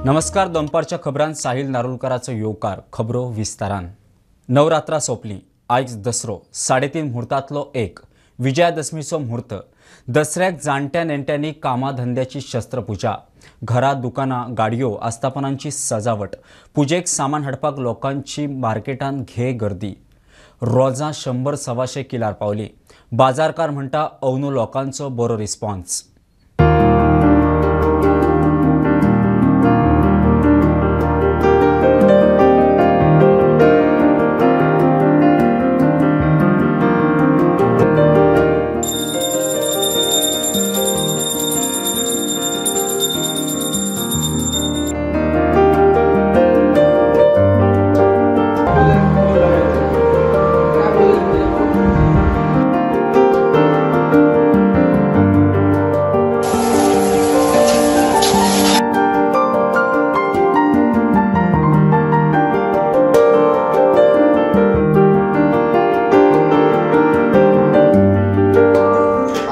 नमस्कार. दनपारच्या खबरांत साहिल नारुलकराचो येवकार. खबरो विस्तारान. नवरात्रा सोंपली. आयज दसरो 3:30 मुहूर्तांतलो एक. विजयादशमीचो मुहूर्त. दसऱ्याक जाणट्या नेणट्यांनी कामाधंद्याची शस्त्रपुजा. घरां, दुकानां, गाडयो, आस्थापनांची सजावट. पुजेक सामान हाडपाक लोकांची मार्केटांत गर्दी. रोजां 100-125 किलार पावली. बाजारकार म्हणटा अंदू लोकांचो बरो रिस्पॉन्स.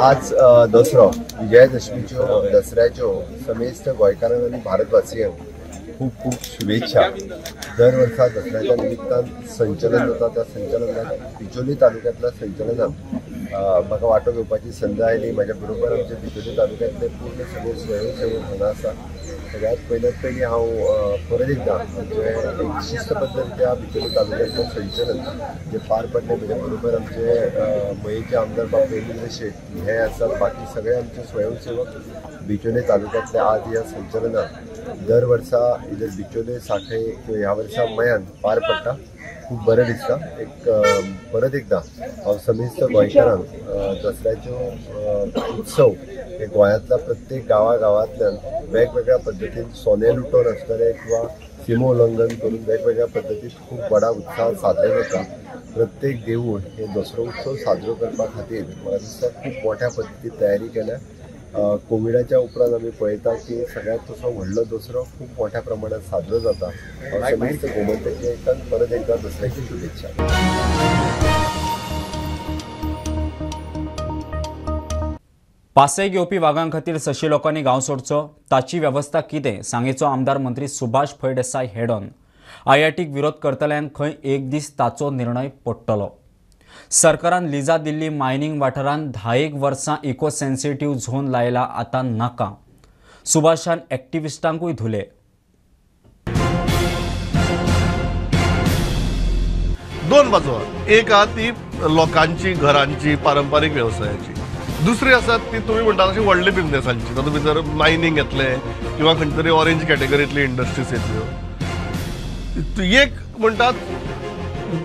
आज दसरो विजयादशमीच्यो दसऱ्याच्यो समेस्त गोंयकारांक आनी भारतवासियांक खूब खूब शुभेच्छा. दर वर्सा दसऱ्याच्या निमित्तान संचलन जाता. त्या संचलनात बिचोली तालुक्यांतल्या संचलनात म्हाका वांटो घेवपाची संद आयली. म्हाज्या बरोबर आमचे बिचोली तालुक्यांतले पूर्ण सगळे स्वयंसेवक हांगा आसा. सगळ्यात पयलीं हांव परत एकदां एक शिस्तबद्धरित्या बिचोली तालुक्यांतलें संचलन जे पार पडलें म्हज्या बरोबर आमचे मयेचे आमदार बाब वेंगुर्ले शेट हे आसात. बाकी सगळे आमचे स्वयंसेवक बिचोली तालुक्यांतले आज ह्या संचलनात दर वर्सा इधर बिचोली सांखळे ह्या वर्सा मयान पार पडटा. खूब बरें दिसता. एक परत एकदां हांव समेस्त गोंयकारांक दसऱ्याच्यो उत्सव हे गोंयांतल्या प्रत्येक गांवांतल्यान वेगवेगळ्या पद्दतीन सोने लुटोवन आसतले किंवा सीमो उल्लंघन करून वेगवेगळ्या पद्दतीन खूब व्हडा उत्साह साजरे जाता. प्रत्येक देवूळ हे दसरो उत्सव साजरो करपा खातीर म्हाका दिसता खूब मोठ्या पद्दतीन तयारी केल्या. कोविडाच्या उपरांत आमी पळयता की सगळ्यात तसो व्हडलो दसरो खूब मोठ्या प्रमाणात साजरो जाता. समेस्त गोमंतकीयांक परत एकदा दसऱ्याची शुभेच्छा. पासय घेवपी वाघां खातीर सशी लोकांनी गांव सोडचो ताची वेवस्था कितें सांगेचो आमदार मंत्री सुभाष फळदेसाय हेड ऑन. आयआयटीक विरोध करतल्यांक खंय एक दीस ताचो निर्णय पडटलो. सरकारान लिजा दिल्ली मायनिंग वाठारांत 10 वर्सां इको सेन्सिटीव झोन लायला आतां नाका. सुभाषान एक्टिविस्टांकूय धुले. दोन बाजू. एक आहा ती लोकांची घरांची पारंपारीक व्यवसायाची. दुसरी आसा ती तुमी म्हणटा तशी व्हडले बिझनेसांची. तातूंत भितर मायनिंग येतले किंवा खंय तरी ऑरेंज कॅटेगरींतली इंडस्ट्रीज येतल्यो. एक म्हणटात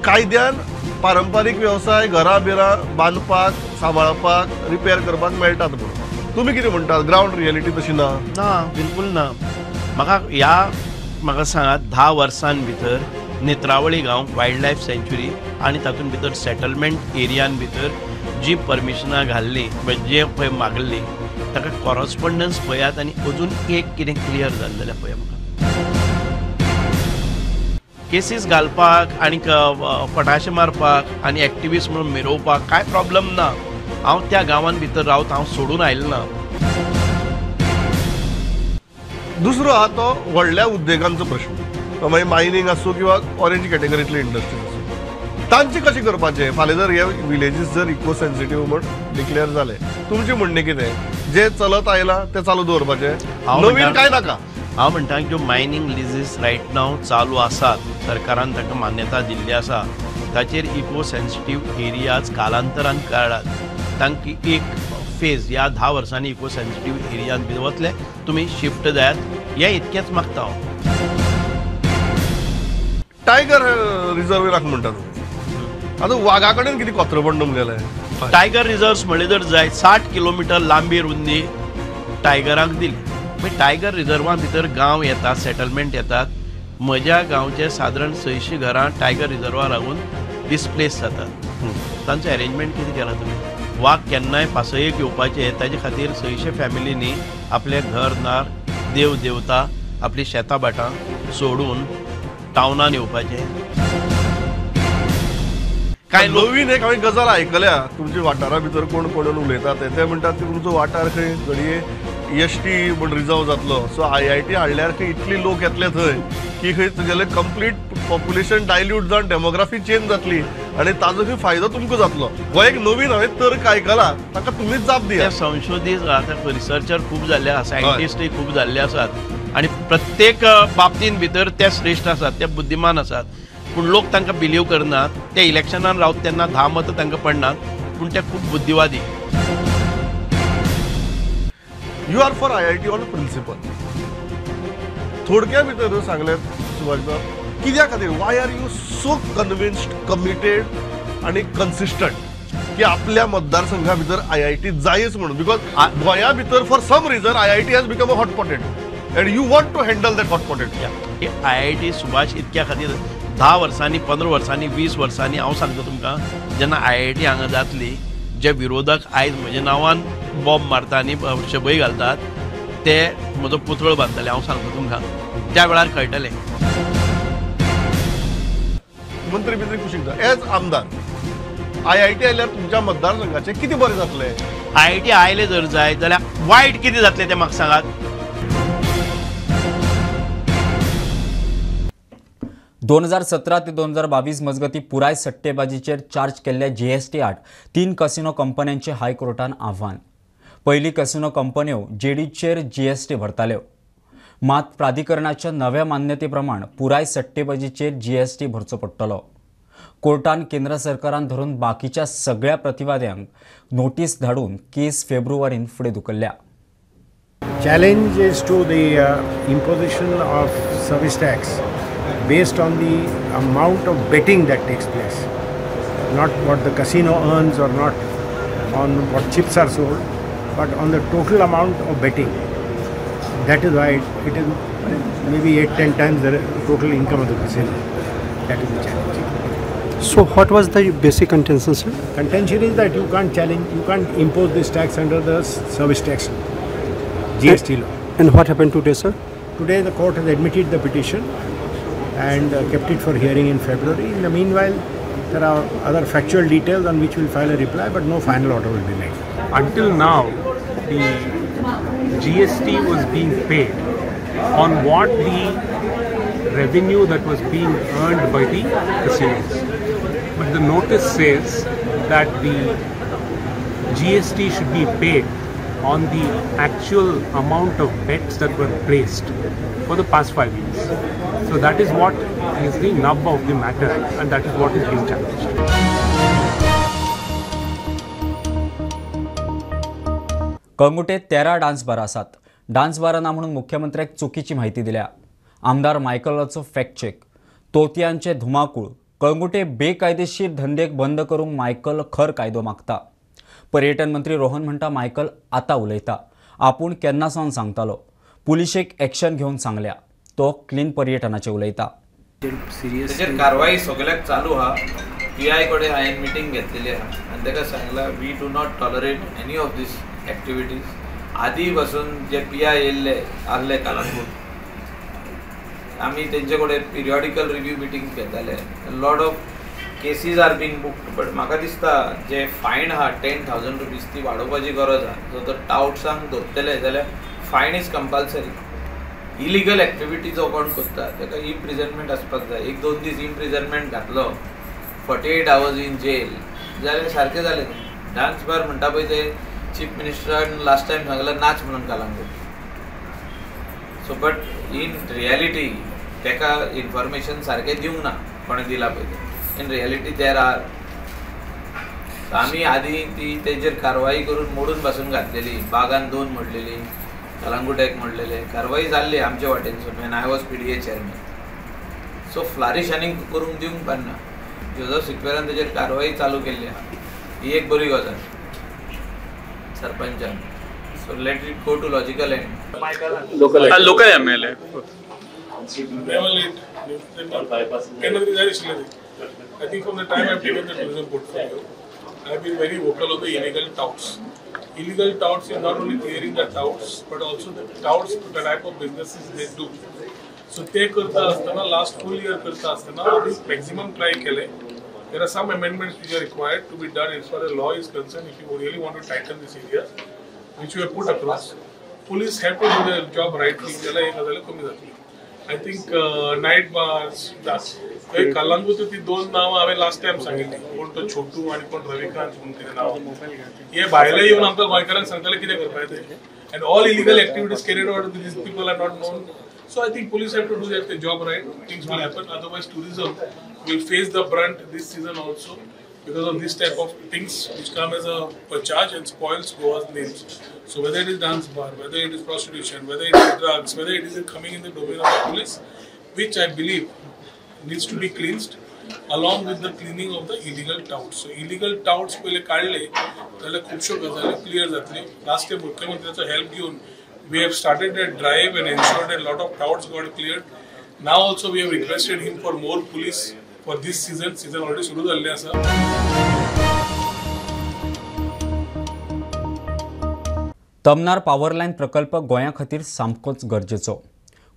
कायद्यान पारंपारीक व्यवसाय घरां बिरां बांदपाक सांबाळपाक रिपेर करपाक मेळटात म्हणून. तुमी कितें म्हणटात? ग्रावंड रियलिटी तशी ना? ना, बिलकुल ना. म्हाका सांगात 10 वर्सां भितर नेत्रावळी गांव वायल्ड लायफ सँच्युरी आनी तातूंत भितर सेटलमेंट एरियान भितर जी परमिशनां घाल्ली जे पळय मागल्ली ताका कॉरस्पॉन्डन्स पळयात आनी अजून एक कितें क्लियर जालें जाल्यार पळय म्हाका केसीस घालपाक आनी फटाशे मारपाक आनी एक्टिविस्ट म्हणून मिरोवपाक कांय प्रॉब्लम ना. हांव त्या गांवांत भितर रावता. हांव सोडून आयलो ना. दुसरो आहा तो व्हडल्या उद्देगांचो प्रश्न. मागीर मायनिंग आसूं किंवा ऑरेंज कॅटेगरींतली इंडस्ट्रीज आसूं तांचे कशें करपाचें. फाल्यां जर हे विलेजीस जर इको सेन्सिटीव म्हण डिक्लेअर जाले तुमचें म्हणणें कितें? जे चलत आयलां तें चालू दवरपाचें, नवीन कांय नाका. हांव म्हणटा ज्यो मायनिंग लिजीस रायट नाव चालू आसात, सरकारान ताका मान्यता दिल्ली आसा, ताचेर इको सेन्सिटीव एरियाज कालांतरान काडल्यात. तांकां एक फेज ह्या 10 वर्सांनी इको सेन्सिटीव एरियान भितर वतले. तुमी शिफ्ट जायात. हें इतकेंच मागता हांव. टायगर रिझर्व राख म्हणटा तुमी. आतां वाघा कडेन कितें कोत्रपण जमलेलें? टायगर रिझर्व्स म्हणले जर जाय 60 किलोमिटर लांबी रुंदी टायगरांक दिली. मागीर टायगर रिझर्वा भितर गांव येतात, सेटलमेंट येतात. म्हज्या गांवचे सादारण 600 घरां टायगर रिझर्वा लागून डिस्प्लेस जातात. तांचो अरेंजमेंट कितें केला तुमी? वाघ केन्नाय पासयेक येवपाचे ताचे खातीर 600 फॅमिलींनी आपले घर नार देव देवता आपली शेतां भाटां सोडून टावनान येवपाचें. काय नवीन एक हांवें गजाल आयकल्या तुमच्या वाठारा भितर कोण कोण उलयतात ते म्हणटात की तुमचो वाठार खंय घडये EST म्हण रिजर्व जातलो. सो IIT हाडल्यार खंय इतली लोक येतले थंय की खंय तुगेले कंप्लीट पॉप्युलेशन डायल्यूट जावन डेमोग्राफी चेंज जातली आनी ताजो खंय फायदो तुमकां जातलो. गोंयाक नवीन हांवें तर्क आयकला ताका तुमीच जाप दिया. संशोधीत आतां रिसर्चर खूब जाल्ले आसा, सायंटिस्टूय खूब जाल्ले आसात आनी प्रत्येक बाबतीन भितर ते श्रेश्ठ आसात, ते बुद्धिमान आसात. पूण लोक तांकां बिलीव करनात. ते इलेक्शनान रावता तेन्ना 10 मतां तांकां पडनात, पूण ते खूब बुद्धिवादी. You are for IIT on principle. थोडक्या भितर सांगल्यार सुभाष कित्या खातीर why are you so convinced, committed आनी कन्सिस्टंट की आपल्या मतदारसंघा भितर IIT जायच म्हणून? बिकॉज गोंया भितर for some reason IIT has become a hot potato and you want to handle that hot potato. IIT Subhash इतक्या खातीर 10 वर्सांनी, 15 वर्सांनी, 20 वर्सांनी हांव सांगता तुमकां, जेन्ना IIT हांगा जातली, जे विरोधक आयज म्हज्या नांवान बॉम्ब मारता आनी शबय घालतात ते म्हजो पुतळो बांदतले. हांव सांगता तुमकां, त्या वेळार कळटलें. मंत्री बित्री कुशीक जा एज आमदार IIT आयल्यार तुमच्या मतदारसंघाचें कितें बरें जातलें? IIT आयले जर जाय जाल्यार वायट कितें जातलें तें म्हाका सांगात. 2017 ते 2022 मजगती पुराय सट्टेबाजीचेर चार्ज केल्ल्या GST आड 3 कसिनो कंपन्यांचे हायकोर्टान आव्हान. पयली कसिनो कंपन्यो JDचेर GST भरताल्यो, मात प्राधिकरणाच्या नव्या मान्यते प्रमाण पुराय सट्टेबाजीचेर GST भरचो पडटलो. कोर्टान केंद्र सरकारान धरून बाकीच्या सगळ्या प्रतिवाद्यांक नोटीस धाडून केस फेब्रुवारीन फुडें धुकल्ल्या. Challenge is to the imposition of service tax based on the amount of betting that takes place, not what the casino earns or not on what chips are sold, but on the total amount of betting. That is why it is maybe 8-10 times the total income of the casino. That is the challenge. So what was the basic contention, sir? Contention is that you can't impose this tax under the service tax GST law. And what happened today, sir? Today the court has admitted the petition and kept it for hearing in February. In the meanwhile, there are other factual details on which we'll file a reply, but no final order will be made. Until now, the GST was being paid on what the revenue that was being earned by the casinos. But the notice says that the GST should be paid on the actual amount of bets that were placed for the past 5 years. So that is what is the nub of the matter, and that is what is being challenged. कळंगुटेत 13 dance bar आसात. Dance Baran ना म्हणून मुख्यमंत्र्याक चुकीची म्हायती दिल्या. आमदार मायकलाचो fact check. तोतयांचे धुमाकूळ. कळंगुटे बेकायदेशीर धंदेक बंद करूंक मायकल खर कायदो मागता. पर्यटन मंत्री रोहन म्हणटा मायकल आतां उलयता, आपूण केन्नासावन सांगतालो. पुलिशेक एक्शन घेवन सांगल्या. तो क्लीन पर्यटनाचे उलयता. तेजेर कारवाई सगळ्याक चालू आहा. PI कडेन हांवें मिटींग घेतलेली आहा आनी ताका सांगलां we do not tolerate any of these activities. आदी पासून जे PI येयल्ले आहले कालांगूट, आमी तेंचे कडेन पिरियॉडिकल रिव्यू मिटींग घेताले. Lot of cases are being booked, but म्हाका दिसता जे फायन आहा 10,000 रुपीज ती वाडोवपाची गरज आहा. सो तर टाउट्सांक धरतले जाल्यार फायन इज कंपल्सरी. इलिगल एक्टिविटी जो कोण करता ताका इम्प्रिजनमेंट आसपाक जाय. 1-2 दीस इम्प्रिजनमेंट घातलो, 48 hours इन जेल, जाल्यार सारकें जालें. डान्स बार म्हणटा पळय ते चीफ मिनिस्टरान लास्ट टायम सांगलें नाच म्हणून Calangute. So but in reality ताका इन्फॉर्मेशन सारकें दिवंक ना कोणें दिला पळय ते. In reality there are. आमी आदी ती तेजेर कारवाई करून मोडून पासून घातलेली. बागान 2 मोडलेली, कलांगूट 1 मोडलेले. कारवाई जाल्ली आमचे वाटेनसून when I was PDA chairman. So flourish आनी करूंक दिवंक पारना. जोजफ सिक्वेरान तेजेर कारवाई चालू केल्ली आहा. ही एक बरी गजाल सरपंचान. So let it go to logical end. Local MLA I think from the time I've taken the tourism portfolio, I've been very vocal on the illegal touts. Illegal touts is not only clearing the touts, but also the touts, the type of businesses they do. So ते करता असताना last full year करता असताना आम्ही maximum try केले. There are some amendments which are required to be done as far as law is concerned if you really want to tighten this area, which we have put across. police have to do their job rightly. त्याला एक गजाल कमी जातली. I think night bars, Calangute ती दोन नाव हांवें last time सांगिल्ली. कोण तो छोटू आणि कोण रविकांत म्हणून कितें नाव. हे भायले येवन आमकां गोंयकारांक सांगताले कितें करपाक ते. And all illegal activities carried out, these people are not known. So I think police have to do their job right. Things will happen. Otherwise, tourism will face the brunt this season also because of this type of things which come as a charge and spoils Goa's names. So whether it is dance bar, whether it is prostitution, whether it is drugs, whether it is coming in the domain of the police, which I believe needs to be cleansed along with the cleaning of the illegal touts. So illegal touts पहिले काढले त्याला खूपशो गजाली clear जातली. Last time मुख्यमंत्र्याचा help घेऊन we have started a drive and ensured a lot of touts got cleared. Now also we have requested him for more police for this season. Season already सुरू झाले असा. Tamnar power lion प्रकल्प गोंया खातीर सामकोच गरजेचो.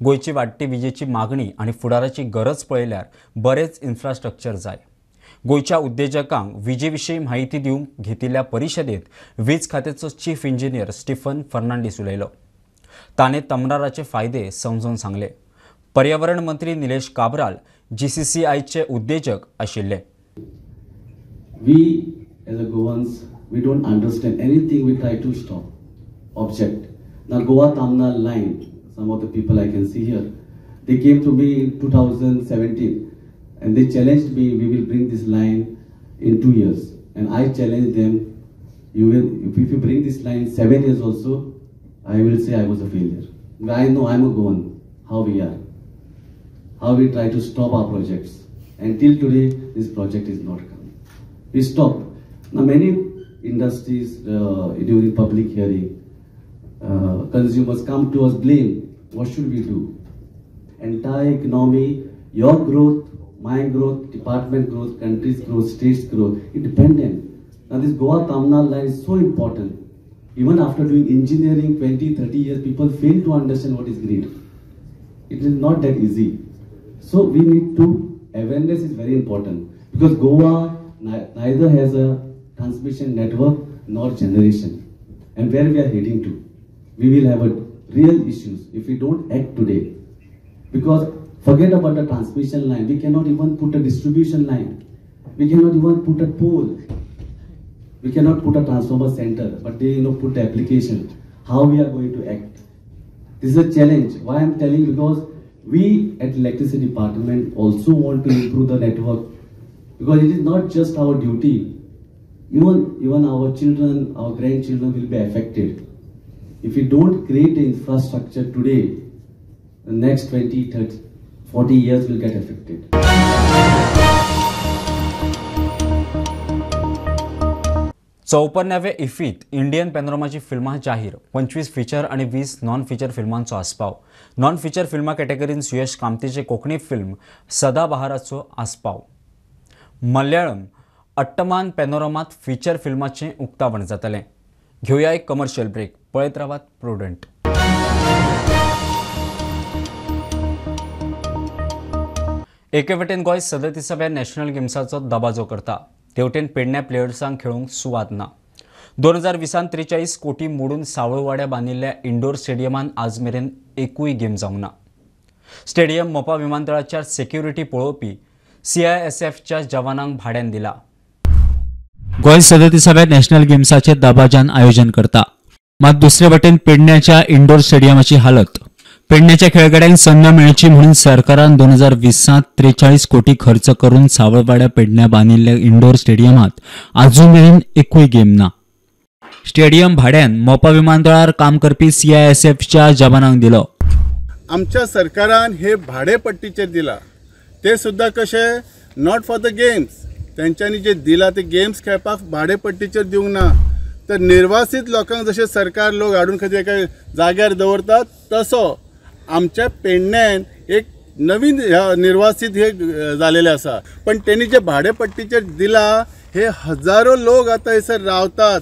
गोयची वाडटी विजेची मागणी आणि फुडाराची गरज पळयल्यार बरेच इन्फ्रास्ट्रक्चर जाय. गोयच्या उद्देजकांक विजेविशीं माहिती दिवंक घेतिल्ल्या परिशदेंत वीज खात्याचो चीफ इंजिनियर स्टीफन फर्नांडीस उलयलो. ताणें तमनाराचे फायदे समजून सांगले. पर्यावरण मंत्री निलेश काब्राल GCCIचे उद्देजक आशिल्ले. We as a Goans, we don't understand anything we try to stop, object. Now Goa Tamnar line, some of the people I can see here, they came to me in 2017 and they challenged me, we will bring this line in 2 years. And I challenged them, if you bring this line 7 years also, I will say I was a failure. I know I'm a Goan, how we are, how we try to stop our projects. Until today, this project is not coming. We stopped. Now many industries during public hearing, consumers come to us, blame, what should we do? Entire economy, your growth, my growth, department growth, country's growth, state's growth, it dependent. Now this Goa Tamnar line is so important. Even after doing engineering 20-30 years, people fail to understand what is grid. It is not that easy. So we need to, awareness is very important because Goa neither has a transmission network nor generation. And where we are heading to, we will have a real issues if we don't act today. Because forget about the transmission line, we cannot even put a distribution line. We cannot even put a pole. We cannot put a transformer center, but they put the application. How we are going to act? This is a challenge. Why I'm telling? Because we at electricity department also want to improve the network. Because it is not just our duty. Even our children, our grandchildren will be affected. If we don't create the infrastructure today, the next 20, 30, 40 years will get affected. चौपन्नावे इफीत Indian पॅनोरमाची फिल्मां जाहीर. 25 feature आणि 20 non feature फिल्मांचो आस्पाव. Non feature फिल्मा कॅटेगरीन Suyash कामतीचे Konkani film सदाबहाराचो आस्पाव. Malayalam अट्टमान पॅनोरमात feature फिल्माचें उक्तावण जातलें. घेवया एक कमर्शियल ब्रेक. पळयत रावात प्रुडंट. एके वटेन गोंय 37व्या नॅशनल गेम्साचो दबाजो करता. तेवटेन पेडण्या प्लेयर्सांक खेळूंक सुवात ना. 2020 43 कोटी मोडून सावळवाड्या बांदिल्ल्या इंडोर स्टेडियमान आज मेरेन एकूय गेम जावंक ना. स्टेडियम मोपा विमानतळाच्या सेक्युरिटी पळोवपी CISFच्या जवानांक भाड्यान दिला. गोंय 37व्या नॅशनल गेम्साचे दबाजान आयोजन करता. मात दुसरे वटेन पेडण्याच्या इंडोर स्टेडियमाची हालत. पेडण्याच्या खेळगड्यांक संद मेळची म्हणून सरकारान 2020 43 कोटी खर्च करून सावळवाड्या पेडण्या बांदिल्ल्या इंडोर स्टेडियमात अजून मेरेन एकूय गेम ना. स्टेडियम भाड्यान मोपा विमानतळार काम करपी CISFच्या जवानांक दिलो. आमच्या सरकारान हे भाडेपट्टीचेर दिला. ते सुद्धा कशे नॉट फॉर द गेम्स. त्यांच्यानी जे दिला ते गेम्स खेळपाक भाडेपट्टीचेर दिवंक ना. तर निर्वासित लोकांक जशे सरकार लोक हाडून खंय एका जाग्यार दवरतात तसो आमच्या पेडण्यान एक नवीन निर्वासित हे झालेले आसा. पण त्यांनी जे भाडेपट्टीचेर दिला हे हजारो लोक आता हैसर रावतात.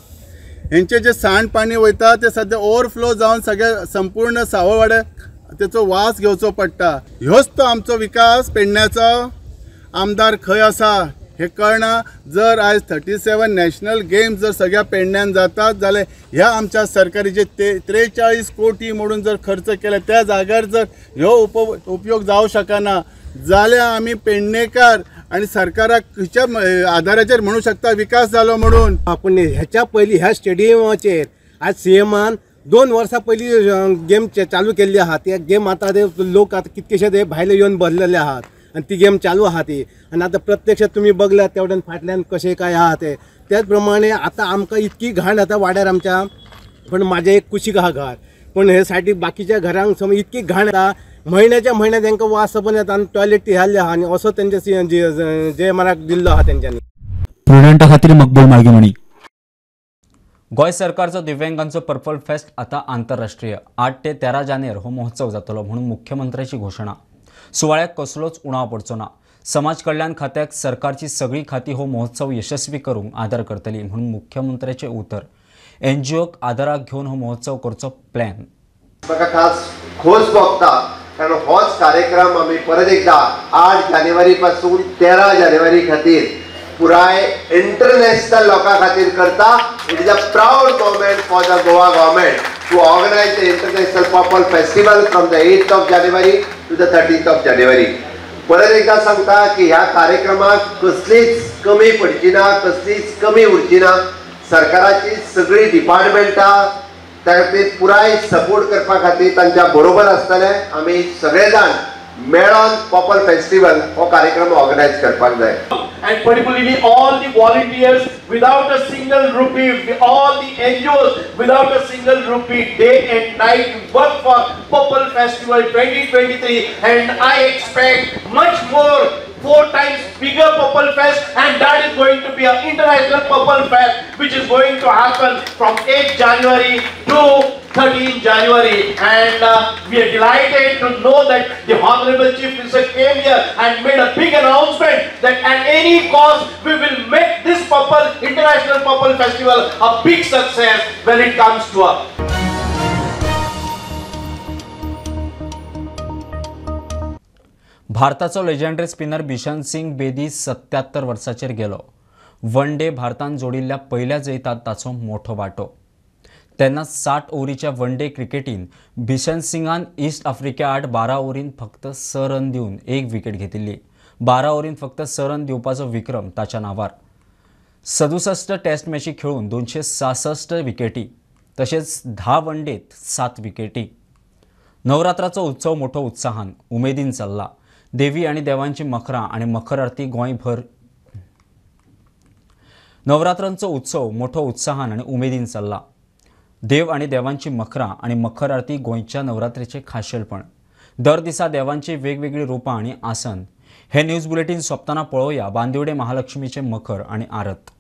हेंचे जे सांडपाणी वयता ते सध्या ओवरफ्लो जावन सगळ्या संपूर्ण सावळवाड्याक त्याचो वास घेवचो पडटा. ह्योच तो आमचो विकास पेडण्याचो. आमदार खंय आसा हे कळना. जर आज 37 नॅशनल गेम्स जर सगळ्या पेडण्यान जातात जाल्यार ह्या आमच्या सरकारी जे 43 कोटी म्हणून जर खर्च केले त्या जाग्यार जर ह्यो उपयोग जावं शकना जाल्यार आमी पेडणेकार आणि सरकाराक खंयच्या आधाराचेर म्हणू शकता विकास जालो म्हणून. आपण ह्याच्या पयलीं ह्या स्टेडियमाचेर आज सीएमान 2 वर्सां पयलीं गेम चालू केल्ली आहा. ते गेम आतां ते लोक आतां कितकेशे ते भायले येवन भरलेले आहात आणि ती गेम चालू आहा ती. आणि आता प्रत्यक्षात तुम्ही बघल्यात तेवढ्यान फाटल्यान कशें काय आहा ते. त्याच प्रमाणे आता आमकां इतकी घाण आता वाड्यार आमच्या, पण माझे एक कुशीक आहा घर, पण हे साठी बाकीच्या घरांक समज इतकी घाण येता महिन्याच्या महिन्यात तांकां वास पण येता आणि टॉयलेट घाल्ले आहा आणि असो तेंच्या जे मला दिल्लो आहा तेंच्यांनी. प्रुडंटा खातीर मकबूल माळगीमणी. गोंय सरकारचो दिव्यांगांचो पर्पल फेस्ट आता आंतरराष्ट्रीय 8 ते 13 जानेर हो महोत्सव जातलो म्हणून मुख्यमंत्र्याची घोषणा. सुवाळ्याक कसलोच उणाव पडचो ना. समाज कल्याण खात्याक सरकारची सगळी खाती हो महोत्सव यशस्वी करूंक आदार करतली म्हणून मुख्यमंत्र्याचे उतर. एनजीओक आदाराक घेवन हो महोत्सव करचो प्लॅन. म्हाका खास खोस भोगता कारण होच कार्यक्रम आमी परत एकदा 8 जानेवारी पासून 13 जानेवारी खातीर पुराय इंटरनॅशनल लोकां खातीर करता. It is a proud moment for the Goa government to organise the international purple festival from the 8th of January to the 13th of January. परत एकदा सांगता की ह्या कार्यक्रमाक कसलीच कमी पडची ना, कसलीच कमी उरची ना. सरकाराची सगळी डिपार्टमेंटां त्या खातीर पुराय सपोर्ट करपा खातीर तांच्या बरोबर आसतले. आमी सगळे जाण मेळोन पर्पल फेस्टिवल हो कार्यक्रम ऑर्गनायज करपाक जाय. And particularly all the volunteers without a single rupee, all the NGOs without a single rupee, day and night work for Purple Festival 2023, and I expect much more, 4 times bigger Purple Fest, and that is going to be an international Purple Fest which is going to happen from 8 January to 13 January, and we are delighted to know that the Honorable Chief Minister came here and made a big announcement that at any cost we will make this International Purple Festival a big success when it comes to us. भारताचो legendary spinner Bishan Singh Bedi 77 वर्सांचेर गेलो. One day भारतान जोडिल्ल्या पहिल्या जैतांत ताचो मोठो वांटो. तेन्ना 60 ओव्हरीच्या वन डे क्रिकेटीन बिशन सिंगान ईस्ट आफ्रिका आड 12 ओव्हरींत फक्त 6 रन दिवन 1 विकेट घेतिल्ली. 12 ओव्हरींत फक्त 6 रन दिवपाचो विक्रम ताच्या नांवार. 67 टेस्ट मॅची खेळून 266 विकेटी तशेंच 10 वन डेत 7 विकेटी. नवरात्राचो उत्सव मोठो उत्साहान उमेदीन चल्ला. देवी आणि देवांची मखरां आणि मखर आरती गोंयभर. नवरात्रांचो उत्सव मोठो उत्साहान आणि उमेदीन चल्ला. देव आणि देवांची मखरां आणि मखर आरती गोंयच्या नवरात्रेचे खाशेलपण. दर दिसा देवांची वेगवेगळी रूपां आणि आसन. हे न्यूज बुलेटिन सोंपतना पळोवया बांदिवडे महालक्ष्मीचे मखर आणि आरत.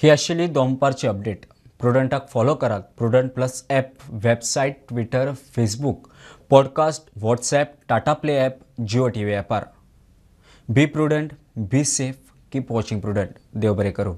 ही आशिल्ली दोनपारची अपडेट. प्रुडंटाक फॉलो करात. Prudent plus app, website, Twitter, Facebook, podcast, WhatsApp, Tata Play app, Jio TV ॲपार. Be Prudent, be safe, keep watching Prudent. देव बरें करूं.